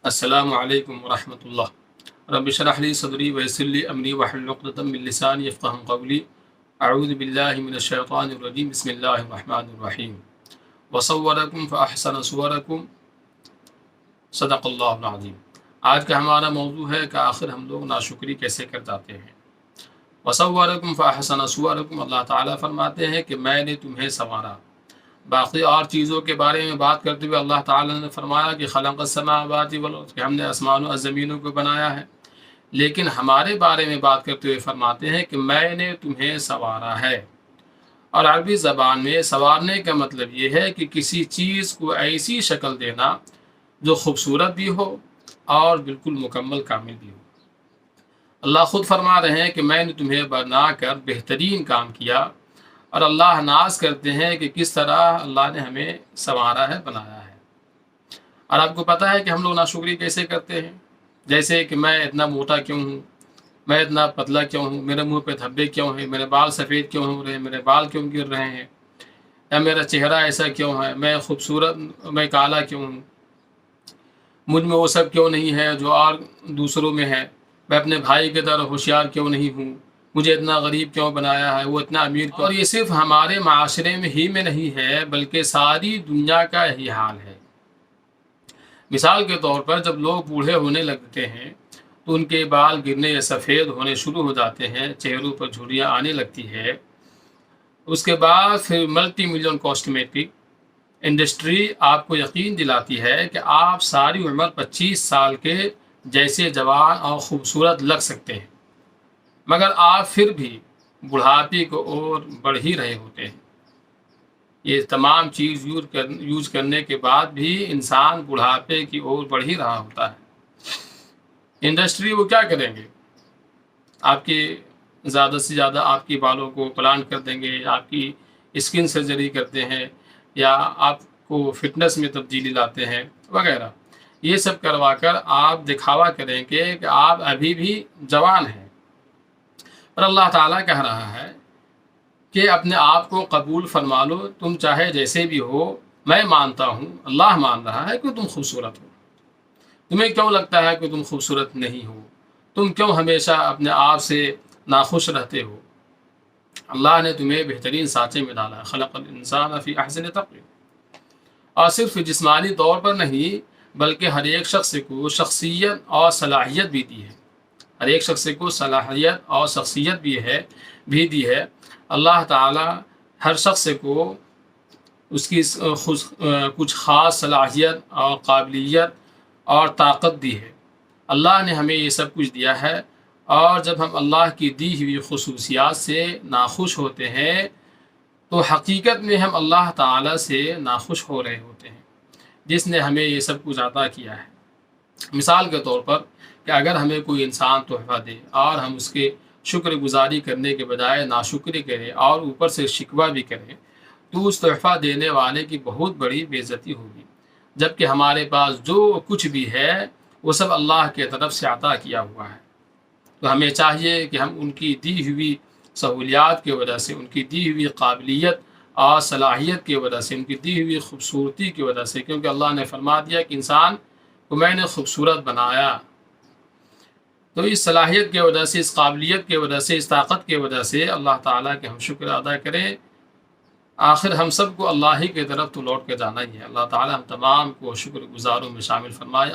السلام علیکم ورحمۃ اللہ۔ رب اشرح لی صدری ویسر لی امری واحلل عقدۃ من لسانی یفقهوا قولی۔ اعوذ باللہ من الشیطان الرجیم، بسم اللہ الرحمن الرحیم۔ وصورکم فاحسن صورکم، صدق اللہ العظیم۔ آج کا ہمارا موضوع ہے کہ آخر ہم لوگ ناشکری کیسے کر جاتے ہیں۔ وصورکم فاحسن صورکم، اللہ تعالیٰ فرماتے ہیں کہ میں نے تمہیں سنوارا۔ باقی اور چیزوں کے بارے میں بات کرتے ہوئے اللہ تعالیٰ نے فرمایا کہ خلق السماوات والارض، کہ ہم نے آسمان و زمینوں کو بنایا ہے، لیکن ہمارے بارے میں بات کرتے ہوئے فرماتے ہیں کہ میں نے تمہیں سنوارا ہے۔ اور عربی زبان میں سنوارنے کا مطلب یہ ہے کہ کسی چیز کو ایسی شکل دینا جو خوبصورت بھی ہو اور بالکل مکمل کامل بھی ہو۔ اللہ خود فرما رہے ہیں کہ میں نے تمہیں بنا کر بہترین کام کیا، اور اللہ ناز کرتے ہیں کہ کس طرح اللہ نے ہمیں سنوارا ہے، بنایا ہے۔ اور آپ کو پتہ ہے کہ ہم لوگ ناشکری کیسے کرتے ہیں، جیسے کہ میں اتنا موٹا کیوں ہوں، میں اتنا پتلا کیوں ہوں، میرے منہ پہ دھبے کیوں ہیں، میرے بال سفید کیوں ہو رہے ہیں، میرے بال کیوں گر رہے ہیں، یا میرا چہرہ ایسا کیوں ہے، میں خوبصورت، میں کالا کیوں ہوں، مجھ میں وہ سب کیوں نہیں ہے جو اور دوسروں میں ہے، میں اپنے بھائی کی طرح ہوشیار کیوں نہیں ہوں، مجھے اتنا غریب کیوں بنایا ہے، وہ اتنا امیر کیوں۔ اور یہ صرف ہمارے معاشرے میں ہی میں نہیں ہے، بلکہ ساری دنیا کا یہی حال ہے۔ مثال کے طور پر جب لوگ بوڑھے ہونے لگتے ہیں تو ان کے بال گرنے یا سفید ہونے شروع ہو جاتے ہیں، چہروں پر جھریاں آنے لگتی ہے۔ اس کے بعد پھر ملٹی ملین کاسمیٹک انڈسٹری آپ کو یقین دلاتی ہے کہ آپ ساری عمر 25 سال کے جیسے جوان اور خوبصورت لگ سکتے ہیں، مگر آپ پھر بھی بڑھاپے کو اور بڑھ ہی رہے ہوتے ہیں۔ یہ تمام چیز یوز کرنے کے بعد بھی انسان بڑھاپے کی اور بڑھ ہی رہا ہوتا ہے۔ انڈسٹری وہ کیا کریں گے؟ آپ کے زیادہ سے زیادہ آپ کے بالوں کو پلانٹ کر دیں گے، آپ کی اسکن سرجری کرتے ہیں، یا آپ کو فٹنس میں تبدیلی لاتے ہیں وغیرہ۔ یہ سب کروا کر آپ دکھاوا کریں گے کہ آپ ابھی بھی جوان ہیں، اور اللہ تعالیٰ کہہ رہا ہے کہ اپنے آپ کو قبول فرما لو، تم چاہے جیسے بھی ہو، میں مانتا ہوں، اللہ مان رہا ہے کہ تم خوبصورت ہو۔ تمہیں کیوں لگتا ہے کہ تم خوبصورت نہیں ہو؟ تم کیوں ہمیشہ اپنے آپ سے ناخوش رہتے ہو؟ اللہ نے تمہیں بہترین سانچے میں ڈالا ہے، خلق الانسان فی احسن تقویم۔ اور صرف جسمانی طور پر نہیں، بلکہ ہر ایک شخص کو شخصیت اور صلاحیت بھی دی ہے۔ ہر ایک شخص کو صلاحیت اور شخصیت بھی دی ہے۔ اللہ تعالی ہر شخص کو اس کی کچھ خاص صلاحیت اور قابلیت اور طاقت دی ہے۔ اللہ نے ہمیں یہ سب کچھ دیا ہے، اور جب ہم اللہ کی دی ہوئی خصوصیات سے ناخوش ہوتے ہیں تو حقیقت میں ہم اللہ تعالی سے ناخوش ہو رہے ہوتے ہیں، جس نے ہمیں یہ سب کچھ عطا کیا ہے۔ مثال کے طور پر کہ اگر ہمیں کوئی انسان تحفہ دے اور ہم اس کے شکر گزاری کرنے کے بجائے ناشکری کریں اور اوپر سے شکوہ بھی کریں، تو اس تحفہ دینے والے کی بہت بڑی بے عزتی ہوگی، جبکہ ہمارے پاس جو کچھ بھی ہے وہ سب اللہ کی طرف سے عطا کیا ہوا ہے۔ تو ہمیں چاہیے کہ ہم ان کی دی ہوئی سہولیات کی وجہ سے، ان کی دی ہوئی قابلیت اور صلاحیت کی وجہ سے، ان کی دی ہوئی خوبصورتی کی وجہ سے، کیونکہ اللہ نے فرما دیا کہ انسان کو میں نے خوبصورت بنایا، تو اس صلاحیت کی وجہ سے، اس قابلیت کی وجہ سے، اس طاقت کی وجہ سے اللہ تعالیٰ کے ہم شکر ادا کریں۔ آخر ہم سب کو اللہ ہی کی طرف تو لوٹ کے جانا ہی ہے۔ اللہ تعالیٰ ہم تمام کو شکر گزاروں میں شامل فرمائے۔